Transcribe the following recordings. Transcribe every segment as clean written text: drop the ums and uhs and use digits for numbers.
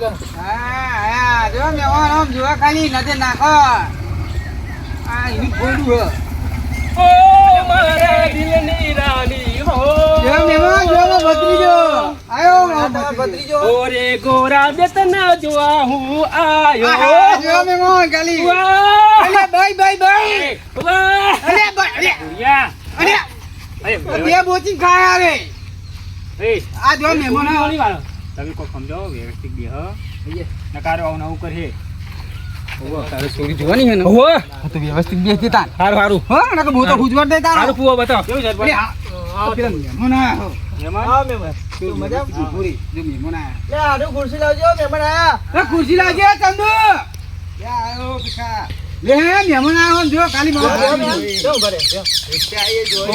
લાગે. હા જો મેવાન આમ જોવા ખાલી નજર નાખો આ એનું ખોડું ઓ મારા દિલની રાની હો. જો મેવાન જો ભત્રીજો આયો ભત્રીજો. ઓરે ગોરા બેતના જોવા હું આયો. જો મેવાન ખાલી વાહ અલે બાય વાહ અલે બાય યા અલે બે બોચી ખાયા રે એ આ જો મેમોન ઓલી વાળો તમે કોઈ સમજો વ્યવસ્થિત બે હ નકારો આવું નવું કરે. તારે સોરી જોવાની હે ને ઓહો તો વ્યવસ્થિત બે દેતા હારું હારું હો ને કે બહુ તો ગુજવાડ દેતા હારું પૂવો બતાવો કેવું છે અરે આ પેલા મેમોન આયા મહેમાન હા મેમોન તું મજા પૂરી જો મેમોન આયા લે આડું ખુરશી લાવજો મહેમાન આયા. એ ખુરશી લાગે ચંદુ યા આયો પીકા લે મેમોન આયો જો ખાલી કેવું કરે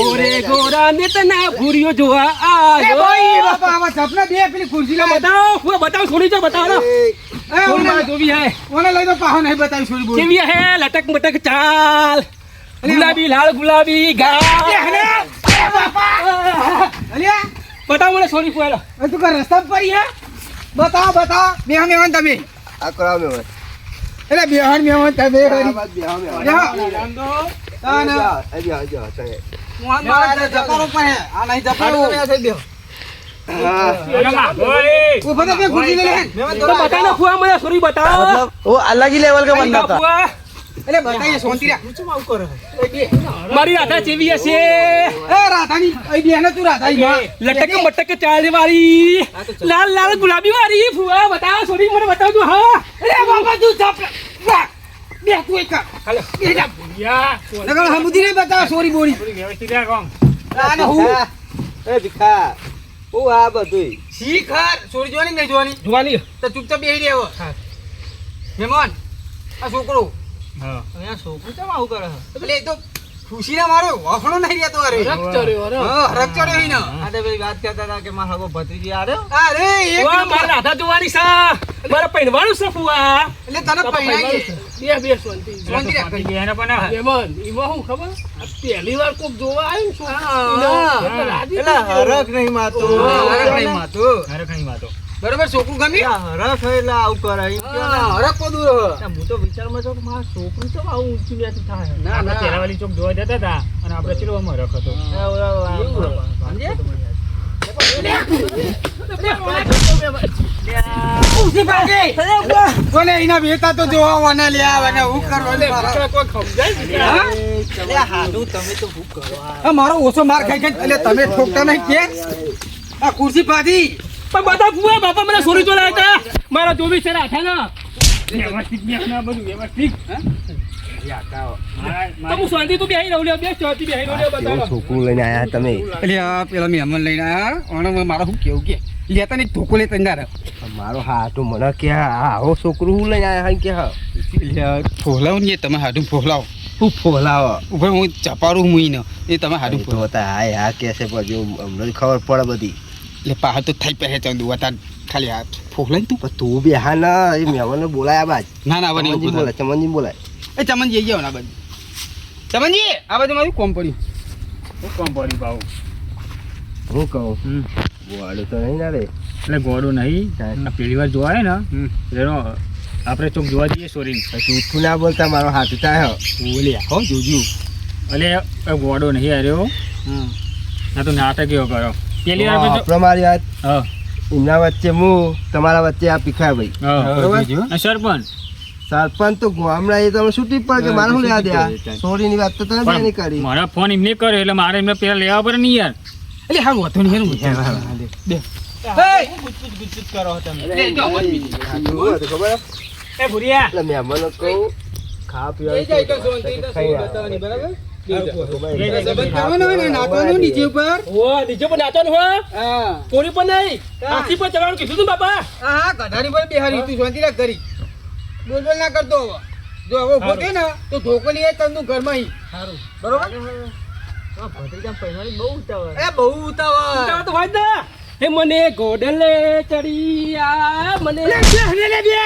ઓરે ગોરા નેતના ભૂરિયો જોવા એ આયો. ભાઈ બાપા આવા સપના બે પેલી ખુરશી લાગે બતાવો હું બતાવો છોડી જો બતાવો એ ફોન માં જોવી હે ઓને લઈ તો પાહો નહીં બતાવી છોડી બોલ કેવી હે લટક મટક ચાલ ગુલાબી લાલ ગુલાબી ગા અલ્યા બતાવો મને સોરી ફોયલો એ તું કા રસ્તા પર હે બતાવો મેહમાન તમે આ કરાવ મહેમાન. એટલે બેહાન મેહમાન તમે હરી બેહો મહેમાન. જા તાના આજો ચાલે. મોહન મારા જપારો પર હે આ નહીં જપારો ઉભો તો બે ખુરશી લઈ લે તો બતાવો ફુવા મને સોરી બતાવો वो अलग ही लेवल का बंदा था. ફુવા એટલે બતાઈએ શાંતિ રાખ મારી રાધા જેવી હશે એ રાધાની એ બેહને તું રાધાઈ માં લટક મટક ચાલ વાળી લાલ લાલ ગુલાબી વાળી ફુવા બતાવો સોરી મને બતાવજો હા અરે બાપા તું ચપ બે તું એક હાલો એ જા યા નકર હમુદી ને બતાવ સોરી બોરી વ્યવસ્થિત રાખ કોમ આને હું ए भिखा वो आ બધું શીખર સોરી જોવાની નહીં જોવાની જોવાની તો ચૂપચાપ બેહી રહેવો મહેમાન આ છોકરો હા અહીંયા છોકરું કેમ આવું કરે એટલે એ તો ખુશીના મારો વાફણો નહીં રહેતો અરે હા હરક ચડ્યો હી ના આ તો ભાઈ વાત કરતા હતા કે મારા હગો ભત્રીજી આર્યો. અરે એક ફુવા નંબર. મારા રાધા જોવાની છે મારા પહેરવાનું છે ફુવા એટલે તને પહેરાઈએ બે શાંતિ શાંતિ રાખ મહેમાન એમાં હું ખબર આ પહેલી વાર કોક જોવા આવ્યું છું એટલે હરખ નહીં માતો. હરખ નહીં માતો. અરે કઈ વાતો બરોબર છોકરું ગમી હરખ હે એટલે આવું કરે એમ કહો ને. હરક પદુર હું તો વિચારમાં છું કે મારા છોકરું કેમ આવું ઊંચું બેઠું થાય. ના આપણે ના તેરાવાલી ચોક જોવા જતા હતા અને આપણે ચલો અમાર રખ હતો ખુશી પાકે કોને એના બેટા તો જોવાના લે આવને હું કરવાનું મારા હા? એટલે હાડું તમે તો ભૂખ કરો. આ મારો ઓછો માર ખાઈ ખાઈ એટલે તમે ઠોકતા નહીં કે આ ખુરશી પાધી પણ બધા ફુવા બાપા મને સોરી તો લાવ્યા હતા મારા જોવી છે રાખા ના વ્યવસ્થિત બેસના બધું વ્યવસ્થિત તો હું શાંતિ તો બેહી રહું લે બે શાંતિ બેહી રહું લે બતાવો છોકરું લઈને આયા તમે. એટલે આ પેલા મહેમાન લઈને આયા અને મારા શું કેવું કે લેતા નહીં ધોકો લેતા ના રહે મારો હાટું મને કે આવો છોકરું હું લઈને આયા કે હા એટલે ફોલાવો ને તમે હાડું ફોલાવો હું ફોલાવો ઉભા હું ચપારું હું ને એ તમે હાડું તો ફોલાવો હતા હાય હા કે છે પછી અમને ખબર પડે બધી. એટલે પહાડ તો થઈ પહે ચંદુ હતા ખાલી આ ફોલાય તું પણ તું બી હા ના એ મહેમાનને બોલાયા બાદ ના ના બને ચમનજી બોલાય ચમનજી બોલાય. એ ચમનજી આવી જાવ ના બાજુ ચમનજી આ બાજુ મારું કોમ પડ્યું કોમ પડી પાઉ હું કહું બોવાડું તો નહીં ના રે. એટલે ગોડો નહીં પહેલી વાર જોવાય ને એનો આપણે ચોક જોવા જઈએ સોરી પછી ઉઠું ના બોલતા મારો હાથ થાય બોલ્યા હો જોજુ એટલે ગોડો નહીં આવ્યો ના તો નાટક એવો કરો પેલી વાર આપણે મારી વાત હા એમના વચ્ચે હું તમારા વચ્ચે આ પીખા ભાઈ બરોબર. સરપંચ સરપંચ તો ગામડા એ તમે છૂટી પડે કે મારે શું લેવા દે આ સોરીની વાત તો તમે નહીં કરી. મારા ફોન એમને કર્યો એટલે મારે એમને પેલા લેવા પડે નહીં યાર એટલે હા વાતો નહીં કરો તમે લે, જો, ખબર એ ભુરિયા એટલે મહેમાનો કહું ખા પીવા નાચવાનું નીચે ઉપર ઓ નીચે પર નાચવાનું હો હા કોરી પર નહીં હાથી પર ચડવાનું કીધું તું બાપા હા ગધાની પર બેહારી તું શાંતિ રાખ કરી બોલ બોલ ના કરતો હવે જો હવે ઉભો થયો ને તો ધોકો લઈએ તંદુ ઘરમાં અહીં સારું બરોબર ભત્રીજા પહેરવાની બહુ ઉતાવળ. એ બહુ ઉતાવળ તો વાત ના હે મને ગોડલે ચડી આ મને લે બે લે બે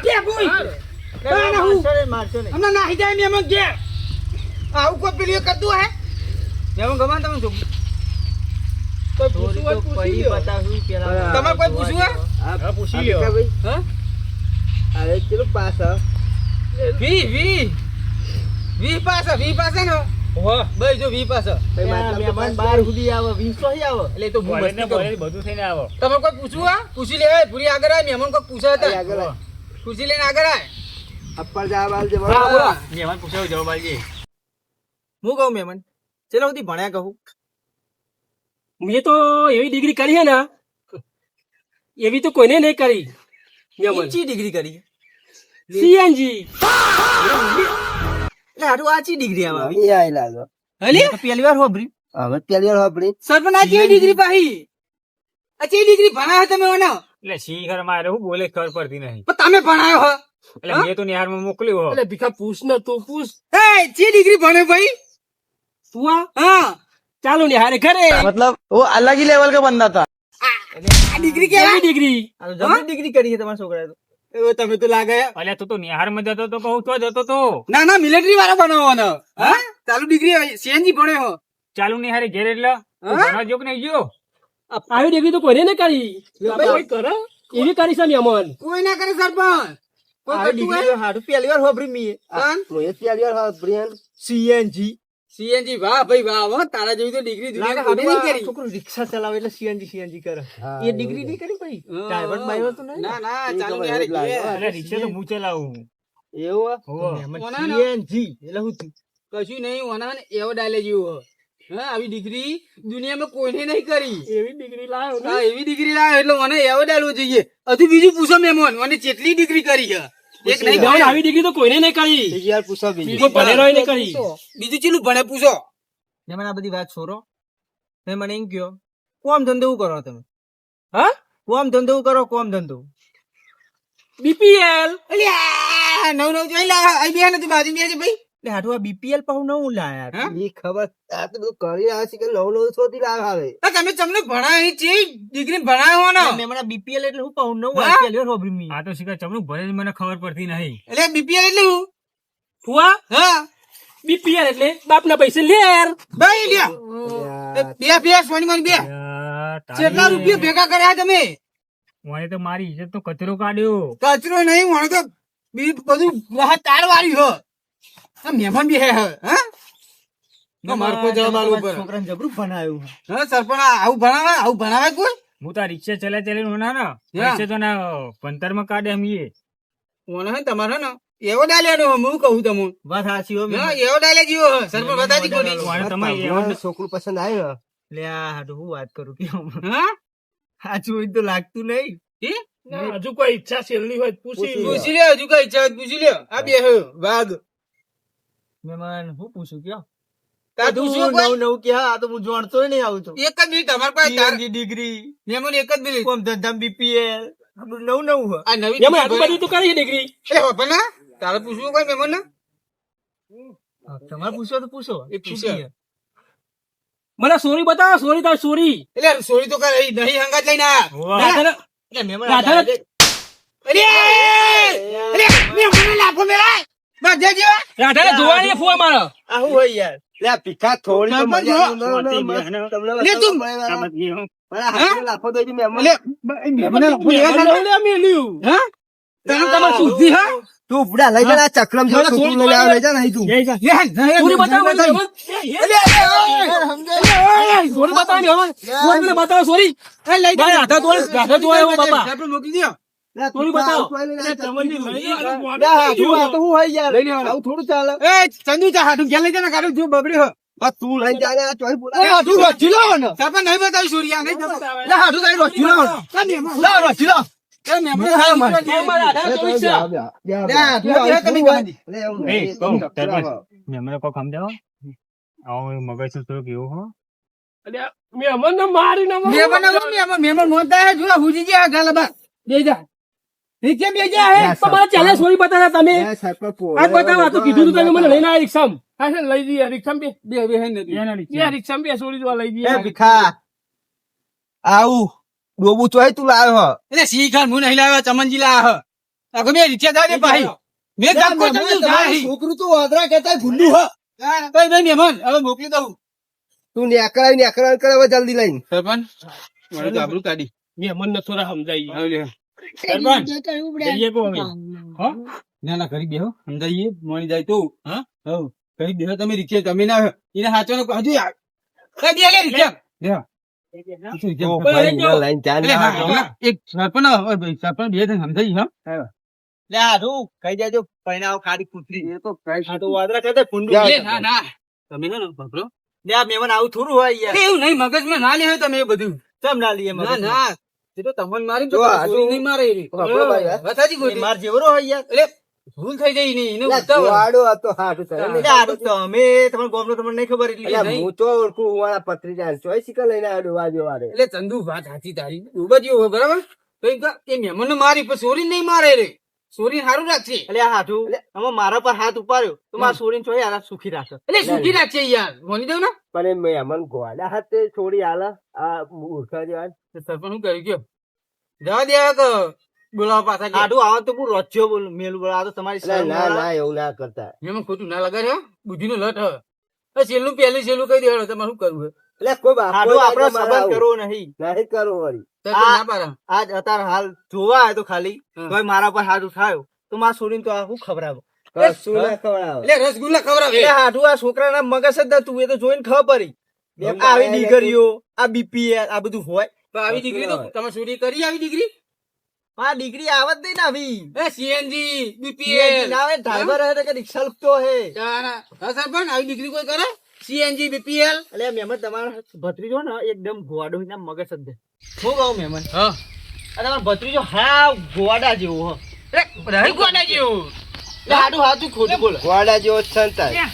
કે બોલ ના હું મારશો નહીં, મારશો નહીં. હમણાં નાહી જાય ને એમાં કે આવું કોઈ પેલી કરતું હે જેમ ગમાન તમે જો કોઈ પૂછવું હોય તો પૂછી લ્યો. તમારે કોઈ પૂછવું હોય? હા, પૂછી લ્યો. ભાઈ હા? અરે ચલો પાસ વી પાસે ને વાહ. ભાઈ જો વી પાસે મહેમાન બાર સુધી આવે 20 નહીં આવે એટલે તો હું બોલે મસ્તી ને કરું. બોલે બધું થઈને આવો. તમારે કોઈ પૂછવું હોય? પૂછી લેવાય. પૂરી આગળ આય. મહેમાન કોઈ પૂછે હતા આગળ આય. પૂછી લઈને આગળ આય. અપ્પર જા બાલ જે હા, બોલો. મહેમાન પૂછાવ જવાબ આલજે. હું કહું મહેમાન ચલો સુધી ભણ્યા કહું મેં તો એવી ડિગ્રી કરી છે ને એવી તો કોઈને નહીં કરી. ઊંચી ડિગ્રી કરી સીએનજી એટલે હારું આચી ડિગ્રી આવે એ આઈ લાગો હલી તો પહેલી વાર હોબરી હવે પેલી વાર આપણી સરપંચ આ કેવી ડિગ્રી પાહી આ કેવી ડિગ્રી ભણાયો તમે ઓનો એટલે શીખર મારે હું બોલે ખબર પડતી નહીં. પણ તમે ભણાયો હો એટલે મેં તો નિહારમાં મોકલ્યો હો. એટલે ભીખા પૂછ ને તું પૂછ એ જે ડિગ્રી ભણે ભાઈ તું આ હા ચાલો ને હારે ઘરે मतलब वो अलग ही लेवल का बंदा था આ ડિગ્રી કેવી કેવી ડિગ્રી જબરી ડિગ્રી કરી છે તમારા છોકરાએ તો એવો તમે તો લાગે અલ્યા તું તો નિહારમાં જતો તો કહું તો જતો તો. ના ના મિલિટરી વાળા બનાવવાનો હા ચાલુ ડિગ્રી સીએનજી ભણ્યો હો ચાલુ નિહારે ઘેર એટલે તું હા? ભણવા જો કે નહીં ગયો? આવી ડિગ્રી તો કોઈને નહીં કરી ભાઈ કરે એવી કરી છે મહેમાન કોઈ ના કરે સરપંચ કોઈ કરતું હોય હારું પહેલી વાર હોભરી મી કાન? મોએ પેલી વાર આપણી સીએનજી સીએનજી વાહ ભાઈ વાહ હો તારા જેવી તો ડિગ્રી દુનિયા કોઈને નહીં કરી છોકરો રિક્ષા ચલાવે એટલે સીએનજી કરે હા, એ ડિગ્રી નહીં કરી ભાઈ ડ્રાઈવર બાઈવર તો નહીં ના ના એ ચાલુ તો નિહારે ભાઈ ઘેર. અલ્યા રિક્ષા તો હું ચલાવું. એવું હોવે. ઓના ના. સીએનજી એટલે હું કશું નહીં ઓના ને એવો ડાલે જેવો હો. હા આવી ડિગ્રી દુનિયામાં કોઈને નહીં કરી એવી ડિગ્રી લાવ્યો હા એવી ડિગ્રી લાવે એટલે મને એવો ડાલવો જોઈએ હજુ બીજું પૂછો મહેમાન મને કેટલી ડિગ્રી કરી છે એક નહીં મહેમાન ભણે. આવી ડિગ્રી તો કોઈને નહીં કરી બીજી વાર પૂછો બીજી કોઈ ભણેલો નહીં કરી બીજું ચેલું ભણે પૂછો મને આ બધી વાત છોરો મેં મને એમ કયો કોમ ધંધો શું કરો તમે હા કોમ ધંધો શું કરો કોમ ધંધો બીપીએલ અલ્યા નવ નવ જોઈ લા અહીં બે નથી બાજુ બે છે ભાઈ એટલે હાટુ આ બીપીએલ પાઉ નવું લાયા હા? ઈ ખબર આ તો બધું કરી રહ્યા છે કે નવું નવું શોધી લાવે હવે આ તમે તમને ભણાય છે ડિગ્રી ભણાયો હો ને મેં મને બીપીએલ એટલે હું પાઉ નવું હા? પહેલી વાર હોભરી મી આ તો શીખર ચમનું ભલે જ મને ખબર પડતી નહીં. એટલે બીપીએલ એટલે હું ફુવા હા બીપીએલ એટલે બાપના પૈસે લેર ભાઈ લ્યા બે બે સોની મારી બે યાર, તારી- કેટલા રૂપિયા ભેગા કર્યા તમે મને તો મારી ઇજ્જત તો કચરો કાઢ્યો. કચરો નહીં મને તો બીજું બધું રાહત તાર વાળી હો આ મહેમાન બી હે હા તો મારે કોઈ જવાબ આલવો પડે છોકરાને જબરું ભણાયું હા સરપંચ આવું ભણાવે કોઈ હું તો આ રિક્ષા ચલાવીને હોના ને હા. પૈસે તો ના ભણતરમાં કાઢે એમ ઈએ. ઓને હે તમારે ને એવો ડાલ્યો હું કહું તમને વાત સાચી હો હા એવો ડાલે જીવો હે. સરપંચ બતાજી કોની મને તમારી તમારે છોકરું પસંદ આવ્યું એટલે આ હાટુ હું વાત કરું કે હા સાચું હોય તો લાગતું નહીં હજુ કોઈ ઈચ્છા છેલ્લી હોય તો પૂછી લો. પૂછી લ્યો હજુ કઈ ઈચ્છા હોય તો પૂછી લ્યો આ બે હે વાઘ મહેમાન હું પૂછું કયો તાર પૂછ્યું કોઈ? નવું નવું કે આ તો હું જાણતો નહીં આવું તો એક જ મિનિટ તમારે પાસે તાર સીએનજી ડિગ્રી મહેમાન એક જ મિનિટ કોમ ધંધા બીપીએલ નવું નવું હોય આ નવી એમાં આટલું બધું તો કરી ડિગ્રી એટલે બાપા ના તારે પૂછવું કોઈ મહેમાન ના તમારે પૂછો તો પૂછો એ પૂછે. મને સોરી બતાવો સોરી તાર સોરી એટલે સોરી તો કઈ નહીં હંગાત લઈને આયા હોવે. રાધાને એટલે મહેમાન રાધાને અરે અરે મહેમાન લાફો મેલાય બધા જેવા રાધાને જોવાની ફુવા મારો આ શું હોય યાર લે ભીખા થોડી તો સરપંચ મજા જો. આવે. તમને લે તું. સમજ ગયો. પણ આ હાથે લાફો દઈ દે મહેમાન. એટલે મહેમાન લાફો લેવા ચાલે? હા તને તમારે શુદ્ધિ હા તું ઉપડા લઈ જા ને આ ચક્રમ જેવું છોકરું લઈને આવ, લઈ જા ને અહીં તું. સોરી બતાવો મને મહેમાન. સોરી બતાવો મહેમાન. સોરી મને બતાવો સોરી ભાઈ રાધા જોવા એવો બાપા મોકલી દો લે, સોરી તું બતાવો. કોઈ લઈને આ ચક્રમ જેવું. લે, હાથું આ તો શું હોય યાર લઈ લેવાનો. આવું થોડું ચાલે એ ચંદુ ચા હાથું ઘેર લઈ જા ને કાઢું જો બબડી હો બસ તું લઈને જા ને આ ચોઈ બોલા. એ હાથું રોજી લાવો ને સરપંચ નહીં બતાવી સૂર્યા નહીં બતાવે લે હાથું કઈ રોજી લાવો લે રોજી લાવો એ મહેમાન હા મારે મહેમાન રાધા જોઈ છે. લે હાથું આ તમે ગાંધી લે, એવું એ, નહીં. કહું, ચક્કર સરપંચ. આવે. મેં મને કોક સમજાવો. આવો મગજ નું થોડુંક એવું હો. મહેમાન ને મારીને મહેમાન મોતા હે જો હુજી ગયા ગાલા બા બે જા નીચે બે જા હે પણ મને ચાલે સોરી બતાવ્યા તમે લે, સરપંચ પોળો. આજ બતાવો આ તો કીધું તું તમે મને લઈને આવ્યા રિક્ષામાં હા છે લઈ જઈએ રિક્ષામાં બે બે હે ને એના રિક્ષા. રિક્ષામાં બે સોરી જોવા લઈ એ જઈએ ભીખા આવું ડોબું ચોય તું લાવ્યો હો. એટલે શીખાન હું નહીં લાવ્યો ચમનજી લાવ્યો આખો મેં રીચે દાદે ભાઈ મેં ધક્કો ચંદુ ભાઈ છોકરું તું વાદરા કહેતા ભૂંડું હો. ભાઈ ભાઈ મહેમાન હવે મોકલી દઉં તું નેકળાવી કરે હવે જલ્દી લઈને સરપંચ મારે તો આબરૂ કાઢી મહેમાન ને થોડા સમજાય હવે લે. સરપંચ જઈએ કો હવે હો ના ના કરી બેહો સમજાઈએ મળી જાય તો હા હવ કરી બેહો તમે રિક્ષા તમે ના એને હાચવાનો હજુ કઈ દે લે રિક્ષા લે લઈને ચાલ એટલે હા, એક સરપંચ હવે ભાઈ સરપંચ બે થઈને સમજાઈ હા લે હાડું કહી દેજો પૈણાઓ ખાડી કૂતરી એ તો કઈ આ તો વાદરા કહેતા ફૂંડું જા. લે ના ના તમે ના ભભરો લે આ મહેમાન આવું થોડું હોય યાર એવું નહીં મગજમાં ના લે તમે એ બધું ચમ ના લઈએ ના મગજમાં? ના એ તો તમને મારી જો આ તો- નહીં મારે એ. ભભરો ભાઈ, હા? વાત સાચી કોઈ માર જેવરો હોય યાર એટલે ભૂલ થઈ જાય નહીં એને લા, ઉતાવળ. ગોવાડો હતો હાડું તારે લે હાડું તમે તમારે ગોમનો તમને નહીં ખબર એટલી અલ્યા, નહીં. હું તો ઓળખું હું વાળા પત્રીજા ચોઈસ શીખર લઈને આવ્યો વાજો વાળે એટલે ચંદુ વાત સાચી તારી ડૂબા જેવો હોય બરાબર તો એ મહેમાન મારી પણ સોરી નહીં મારે રે સોરી સારું રાખશે એટલે આ હાડું આમાં મારા પર હાથ ઉપાડ્યો તો મારા છોરીને ચોય આરા સુખી રાખે એટલે સુખી રાખશે યાર મોની દઉં ને પણ એ મહેમાન ગોવાડા હાથે છોડી આલા આ મૂર્ખા જેવા તો સરપંચ શું કર્યું કયો જવા દે કે બોલાવા પાછા ગયા. હાડું આવા તો હું રોચ્યો બોલ મેલું બોલ આ તો તમારી એટલે શરમ ના ના ના એવું ના કરતા એમાં ખોટું ના લગાડે બુદ્ધિ નો લટ હ છેલ્લું પહેલું છેલ્લું કહી દેવાનું તમારે શું કરવું હે? એટલે કોઈ બાપો હાડું જ આપડે આજે મારા સંબંધ કરવો નહીં નહીં કરવું વળી તો તો ના પાડે. આજ અત્યારે હાલ જોવા આવ્યો તો ખાલી હા. તોય મારા પર હાથ ઉઠાયો તો મારા છોરીને તો આ શું ખબરાવો કશું ના ખવડાવે એટલે રસગુલ્લા ખવડાવે એટલે હાડું આ છોકરાના મગજ જ નતું એ તો જોઈને ખબર પડી બે આવી પાયા દીકરીઓ આ બીપીએલ આ બધું હોય પણ આવી દીકરી તો તમે ચોરી કરી આવી દીકરી આ દીકરી આવત નહીં ને આવી એ સીએનજી PNG બીપીએલ ના આવે ડ્રાઈવર હે કે રિક્ષા લખતો હે સરપંચ આવી દીકરી કોઈ કરે સીએનજી બીપીએલ એટલે મહેમાન તમારો ભત્રીજો ને એકદમ ગોવાડો ના મગજ જ દે હું કહું મહેમાન હા આ તમારો ભત્રીજો હા ગોવાડા જેવો હો રહી કોના જેવું એટલે હાડું હાચું ખોટું બોલે ગોવાડા જેવો જ સંતાય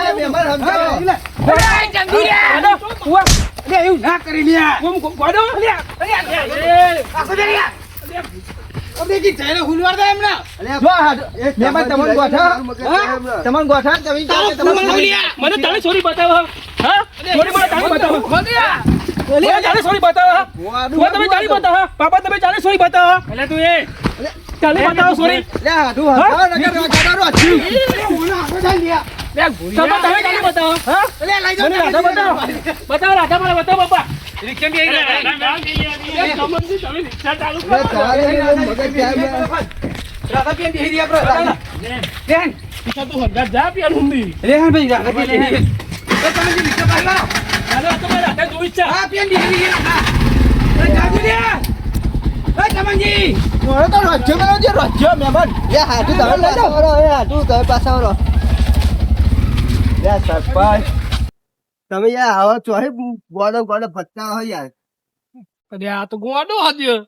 મહેમાન સમજાવો. એવું ના કરી લ્યા અલ્યા, એક મહેમાન તમને તમારી ગોઠા? મગજ એમ. તમને ગોઠા તમે મને તારે સોરી બતાવો હા સોરી મને તારે બતાવો મને તારે સોરી બતાવો હું તમે તારી બતાવો પાપા તમે ચાલે સોરી બતાવો એટલે તું એ ચાલે બતાવો સોરી લે હાડું હા નગર ગાડારો અચ્યું પાપા તમે ચાલે બતાવો હા મને રાધા બતાવો બતાવો રાધા મને બતાવો પાપા રિક્ષા બી તમે રિક્ષા ચાલુ કરો તારે એનું મગજ એમ. રાધા પેન બેહી રહ્યા આપણે બેન રિક્ષા તો હંગાત જા પિયા નુંદી રેહાન ભાઈ રાધા પેન બેહી રહ્યા. તો તમે જે રિક્ષા પાડી લાવો. ચાલો તો મારા રાધા જોઈ છે હા પેન બેહી ગયા એ જાગુ દે એ તમનજી મોરે તો રાજ્ય માં જે રાજ્ય મહેમાન એ હાથું તમે પાછા વળો, એ હાથું તમે પાછા વળો. યા સરપંચ, તમે યાર આવો ચોહે ગોડો ગોડો પત્તા હોય યાર અરે આ તો ગોવાડો હદ્યો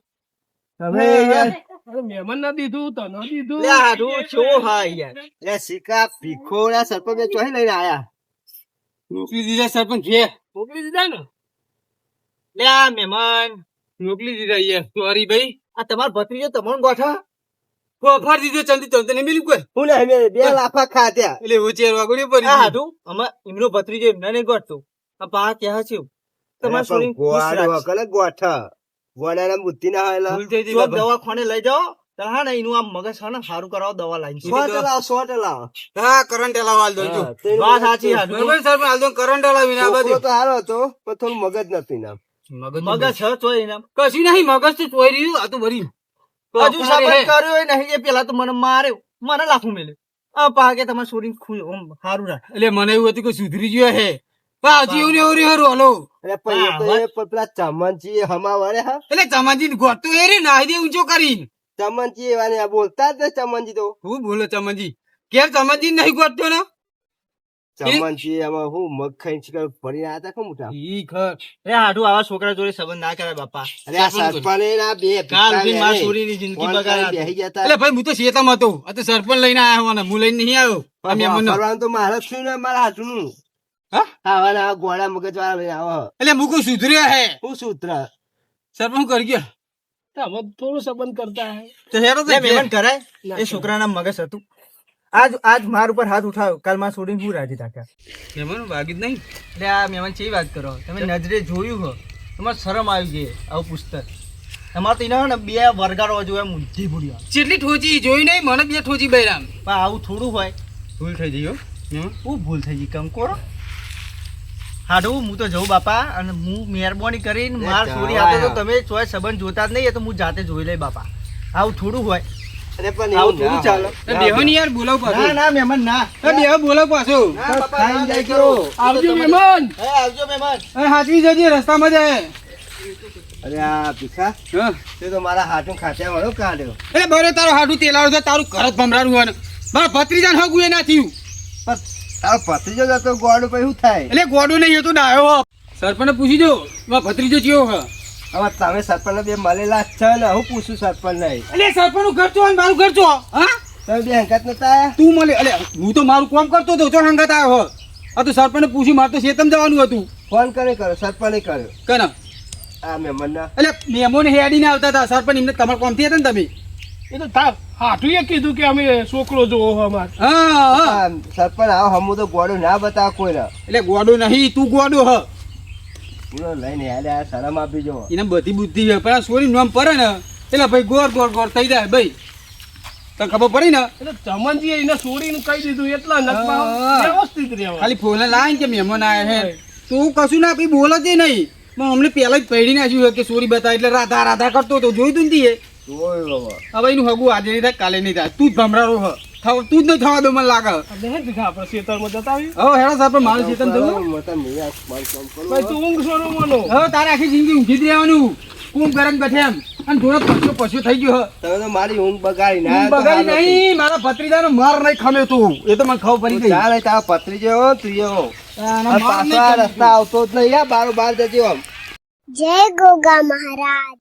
તમે યાર અરે મહેમાન ના દીધું તો ના દીધું લે હાડું ચો હા યાર એ સિક્કા ભીખોડા સરપંચ ચોહે લઈને આયા મોકલી દીધા સરપંચ છે મોકલી દીધા ને લે આ મહેમાન મોકલી દીધા યાર સોરી ભાઈ આ તમાર ભત્રીજો તમને ગોઠા ફોફાર દીધો ચંદી તને મિલ્યું કોઈ હું ને અમે બે લાફા ખાધ્યા એટલે ઉચેર વાગોડી પડી આ ગઈ. હાડું અમાર એમનો ભત્રીજો એમને નહીં ગોઠતો આ પા ક્યાં છે તમારે છોડીને ખુશ ગોવાડો રાખશે. કલે ગોઠા ગોડાના બુદ્ધિ ના હોય ભૂલ થઈ ગઈ જો બાબા. દવાખાને લઈ જાઓ તો હા ને એનું આમ મગજ છે ને સારું કરાવો દવા લાવીને સો લાવો 100 લાવો હા કરંટ હલાવ હાલ દો જો હા, તેનું વાત સાચી હાડું બરોબર સરપંચ હાલ દો કરંટ હલાવીને આ છોકરો બાજુ તો સારો હતો પણ થોડું મગજ નથી ના મગજ છે તો એના કશું નહીં મગજ તો ચોઈ રહ્યું આ તો ભરી હજુ સાબત કર્યો એ નહીં એ પેલા તો મને માર્યો મને લાખું મેલ્યો આ પાકે તમારે છોડીને સારું રાખ એટલે મને એવું હતું કે સુધરી ગયો હે પણ હજી એવું ને એવું રહ્યું હારું, હલો એટલે પણ એ તો એ પણ પેલા ચમનજી હમા વળે હા એટલે ચમનજી ગોતું એ રે નાહી દે ઊંચો કરીને ચમનજી એવા ને આ બોલતા જ ને ચમનજી તો હું બોલો ચમનજી ઘેર ચમનજી નહીં ગોતતો ને ચમનજી એમાં હું મગ ખાઈને શિકાર પડીને આયા તા કે મોટા ઈ ખર એ હાડું આવા છોકરા જોડે સંબંધ ના કરાય બાપા અરે આ સરપંચ ના બે કાલ ભીખા સુધી મારી વેરે. છોરીની જિંદગી ફોન કરીને બગાડ્યા બેહી ગયા તા. એટલે ભાઈ હું તો શેતામાં હતો આ તો સરપંચ લઈને આયા હોવાના હું લઈને નહીં આવ્યો આ પણ મહેમાનનો. વાપરવાનું તો મારે જ છું ને મારા હાથનું હા? આવા ને આવા ગોળા મગજ વાળા લઈને આવો એટલે મુકુ સુધર્યો હે હું સૂત્ર સરપંચ હું કરી ગયો हम थोड़ा संबंध करता है તો હેરો તો લે મહેમાન કરાય એ છોકરાના મગજ હતું આજ માર ઉપર હાથ ઉઠાવ્યો કાલ માં છોડીને હું રાજી થાક્યા મહેમાન વાગી જ નહીં એટલે આ મહેમાન ચેવી વાત કરો તમે નજરે જોયું હો તમારે શરમ આવી ગઈ આવું પુસ્તક તમારે તો એને બે વરગાડવા જોઈએ મૂંઝી ભૂડ્યા કેટલી ઠોચી જોઈ નહીં મને બે ઠોચી બૈરામ પણ આવું થોડું હોય ભૂલ થઈ ગઈ હો હું ભૂલ થઈ ગઈ કંકોરો હાડું હું તો જઉં બાપા અને હું મહેરબાની કરીને માર છોરી હાથે તો તમે ચોય સંબંધ જોતા જ નહીં એ તો હું જાતે જોઈ લઈ બાપા આવું થોડું હોય અરે પણ આવું એવું થોડું ચાલે બેહો ની યાર બોલાવ ના પાછું ના મહેમાન ના બેહો બોલાવ પાછું ના, બાપા, ખાઈને ના, જાય નહીં કરો. આવજો મહેમાન હે, આવજો મહેમાન હાચવી જજે રસ્તામાં જાય અરે આ ભીખા હા તે તો મારા હાથું ખાત્યા વાળો કાઢ્યો એટલે બરો તારો હાડું તેલાવ છે તારું ઘર જ ભમરાનું હોય ને મારા ભત્રીજાને હગું એ ના થયું પણ તારો ભત્રીજો જતો ગોળું પછી શું થાય એટલે ગોડો નહીં હતો ડાયો સરપંચ પૂછી જો મારા ભત્રીજો ચિયો હ હવે તમે સરપંચ બે મળેલા જ છે ને હું પૂછું સરપંચ નહીં એટલે સરપંચ નું ઘર ચો અને મારું ઘર ચો હા તમે બે હંકાત નતા આયા તું મળે એટલે હું તો મારું કામ કરતો હતો ચો હંગાત આવ્યો હો આ તો સરપંચ પૂછી મારે તો શેતમ જવાનું હતું ફોન કરે કર્યો સરપંચે કર્યો કના આ મહેમાનના એટલે મેમોને હેડીને આવતા હતા સરપંચ એમને તમારા કોમથી હતા ને તમે એ તો તાર હાથુએ કીધું કે અમે છોકરો જોવો અમાર હા હા આ સરપંચ આવો હમું તો ગોળું ના બતાવો કોઈને એટલે ગોડો નહીં તું ગોડો હ પૂરો લઈને હાલે આ શરમ આપી જો એને બધી બુદ્ધિ છે પણ આ સોરી નામ પડે ને એટલે ભાઈ ગોળ ગોળ ગોળ થઈ જાય ભાઈ તને ખબર પડી ને એટલે ચમનજી એને છોડીને કહી દીધું એટલા હા. નકમાં વ્યવસ્થિત રહેવા ખાલી ફોન લાઈન કે મહેમાન આયા હે તું કશું ના કઈ બોલ જ નહીં પણ અમને પહેલા જ પૈડી નાખ્યું છે કે સોરી બતા એટલે રાધા રાધા કરતો હતો જોઈ તું ને જોયો હવે એનું હગું આજે નહીં થાય કાલે નહીં થાય તું જ ભમરારો હ તું જ નહીં થવા દો મને લાગે નહીં દીધા આપણે ખેતરમાં જતા આવી હવે હેડા સાહેબ મારું ચેતન થયું ભાઈ તું ઊંઘ સોનો મનો હવે તારે આખી જિંદગી ઊંઘી જ રહેવાનું કુંભ કરીને બેઠે એમ અને જોડે પશુ પશુ થઈ ગયો તમે તો મારી ઊંઘ બગાડી ના ઊંઘ બગાડી નહીં મારા ભત્રીજાનો માર નહીં ખમે તું એ તો મને ખબર પડી ગઈ ચાલે તારો પત્રીજો હો તું એવો આનો માર નહીં પાછો આ ખમે. રસ્તા આવતો જ નહીં બારો બાર જજો આમ જય ગોગા મહારાજ